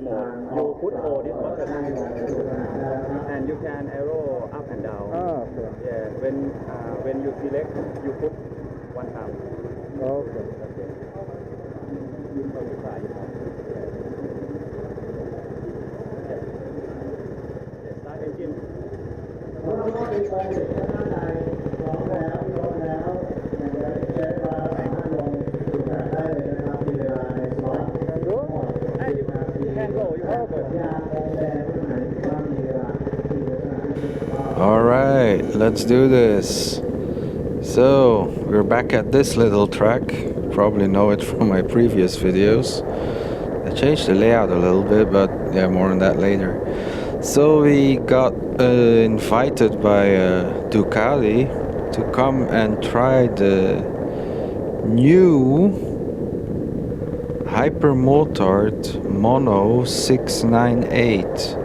mode. You put all this button and you can arrow up and down. Ah, okay. Yeah, when you select, you put one time. Okay. Start engine. All right, let's do this. So we're back at this little track. Probably know it from my previous videos. I changed the layout a little bit, but yeah, more on that later. So we got invited by Ducati to come and try the new Hypermotard Mono 698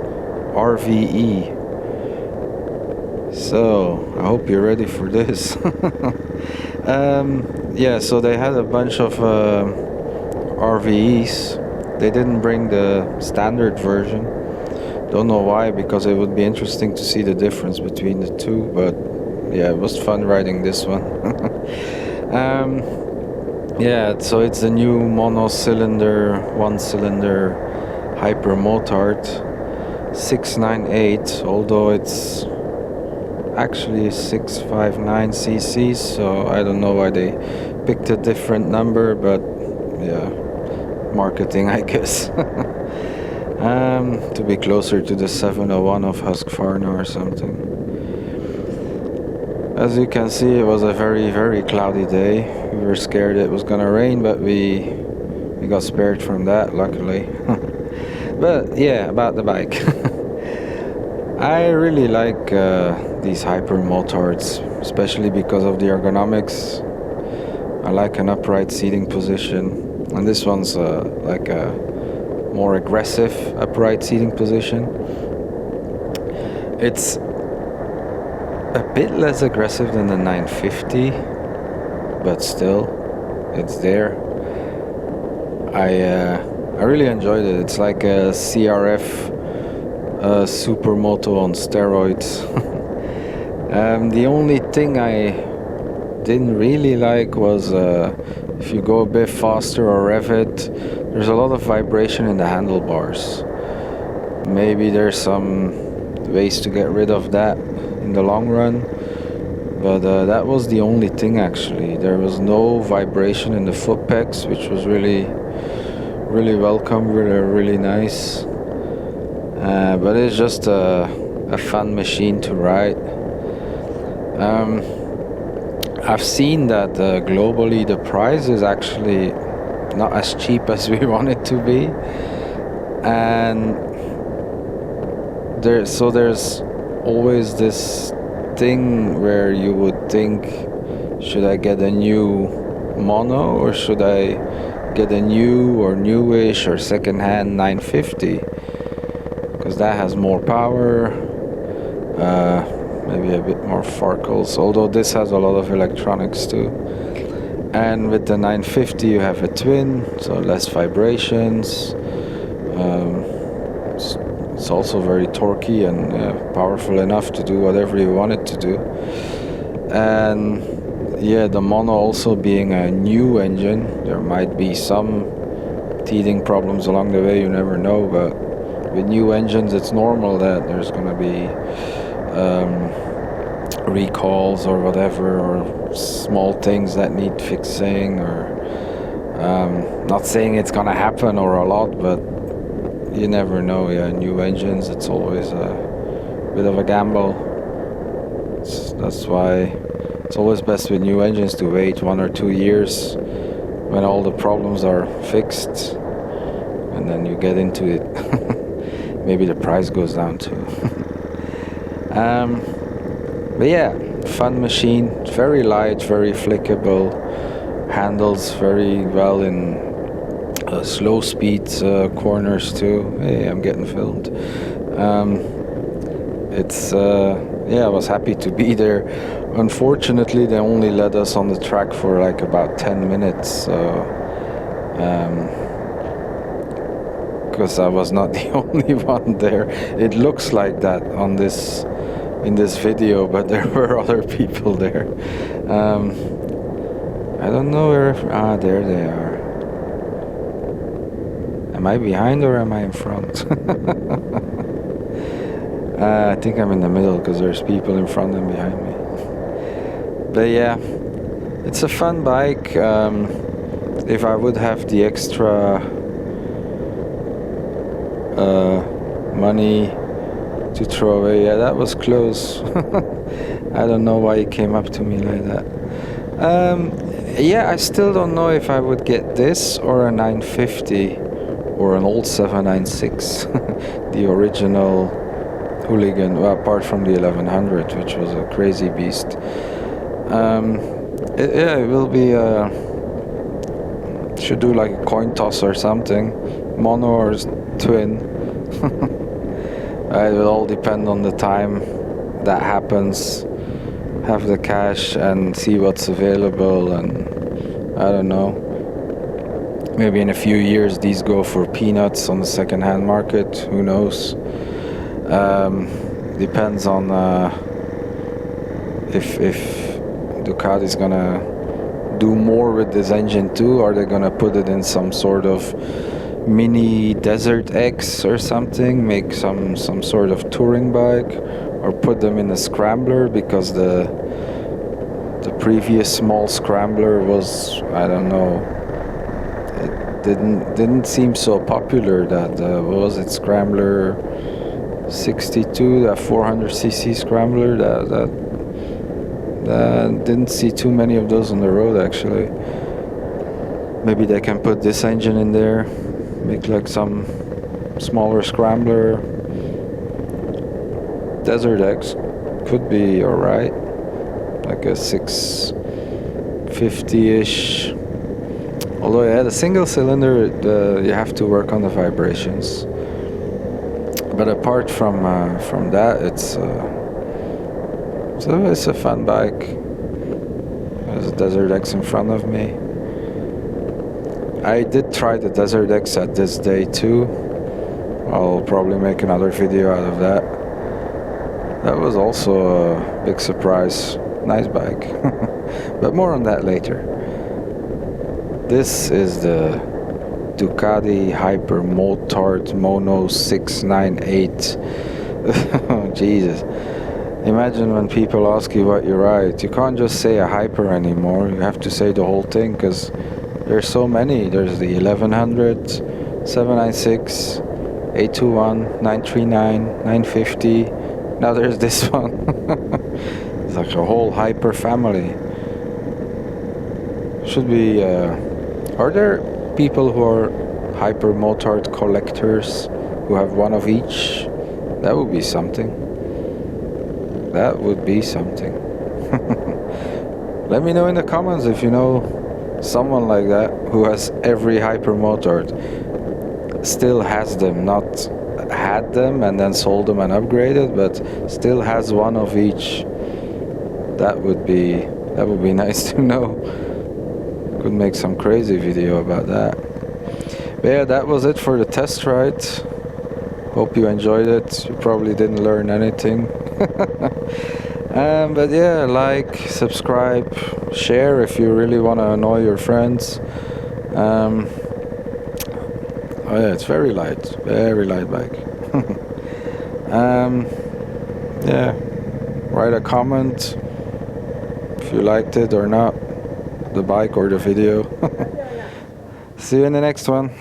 RVE. So I hope you're ready for this. Yeah, so they had a bunch of RVEs. They didn't bring the standard version. Don't know why, because it would be interesting to see the difference between the two, but yeah, it was fun riding this one. Yeah, so it's the new mono-cylinder, one-cylinder Hypermotard 698, although it's actually 659 cc's, so I don't know why they picked a different number, but yeah, marketing, I guess. To be closer to the 701 of Husqvarna or something. As you can see, it was a very, very cloudy day. We were scared it was gonna rain, but we got spared from that, luckily. But yeah, about the bike. I really like these Hypermotards, especially because of the ergonomics. I like an upright seating position, and this one's like a more aggressive upright seating position. It's a bit less aggressive than the 950, but still, it's there. I really enjoyed it. It's like a CRF supermoto on steroids. The only thing I didn't really like was if you go a bit faster or rev it, there's a lot of vibration in the handlebars. Maybe there's some ways to get rid of that in the long run, but that was the only thing actually. There was no vibration in the foot pegs, which was really welcome, really nice. But it's just a fun machine to ride. I've seen that globally the price is actually not as cheap as we want it to be, and there's always this thing where you would think, should I get a new mono or should I get a new or newish or second-hand 950, because that has more power, maybe a bit more farkles, although this has a lot of electronics too. And with the 950 you have a twin, so less vibrations. It's also very torquey and powerful enough to do whatever you want it to do. And yeah, the mono also being a new engine, there might be some teething problems along the way, you never know, but with new engines it's normal that there's going to be recalls or whatever, or small things that need fixing, or not saying it's going to happen or a lot, but you never know. Yeah, new engines, it's always a bit of a gamble. That's why it's always best with new engines to wait 1 or 2 years when all the problems are fixed, and then you get into it. Maybe the price goes down too. But yeah, fun machine, very light, very flickable, handles very well in slow speed corners too. Hey, I'm getting filmed. Yeah, I was happy to be there. Unfortunately, they only let us on the track for like about 10 minutes, so because I was not the only one there. It looks like that on this in this video, but there were other people there. I don't know where. There they are. Am I behind or am I in front? I think I'm in the middle because there's people in front and behind me. But yeah, it's a fun bike. If I would have the extra money to throw away, yeah, that was close. I don't know why he came up to me like that. Yeah, I still don't know if I would get this or a 950 or an old 796, the original hooligan, well, apart from the 1100, which was a crazy beast. Yeah, it will be should do like a coin toss or something, mono or twin. It will all depend on the time that happens. Have the cash and see what's available, and I don't know, maybe in a few years these go for peanuts on the second-hand market, who knows. Depends on if Ducati's gonna do more with this engine too. Are they gonna put it in some sort of mini Desert X or something, make some sort of touring bike, or put them in a scrambler, because the previous small scrambler was, I don't know, it didn't seem so popular. That what was it, Scrambler 62, that 400cc scrambler, that didn't see too many of those on the road actually. Maybe they can put this engine in there, make like some smaller scrambler. Desert X could be alright, like a 650-ish. Although yeah, the single cylinder, you have to work on the vibrations. But apart from that, it's a fun bike. There's a Desert X in front of me. I did try the Desert X at this day too. I'll probably make another video out of that. That was also a big surprise. Nice bike. But more on that later. This is the Ducati Hypermotard Mono 698. Oh, Jesus. Imagine when people ask you what you ride. You can't just say a Hyper anymore. You have to say the whole thing, because there's so many. There's the 1100, 796, 821, 939, 950. Now there's this one. It's like a whole Hyper family. Should be... are there people who are Hypermotard collectors who have one of each? That would be something. That would be something. Let me know in the comments if you know someone like that who has every Hypermotard, still has them, not had them and then sold them and upgraded, but still has one of each. That would be nice to know. Could make some crazy video about that. But yeah, that was it for the test ride. Hope you enjoyed it. You probably didn't learn anything. But yeah, like, subscribe, share if you really want to annoy your friends. Oh yeah, it's very light bike. Yeah, write a comment if you liked it or not, the bike or the video. See you in the next one.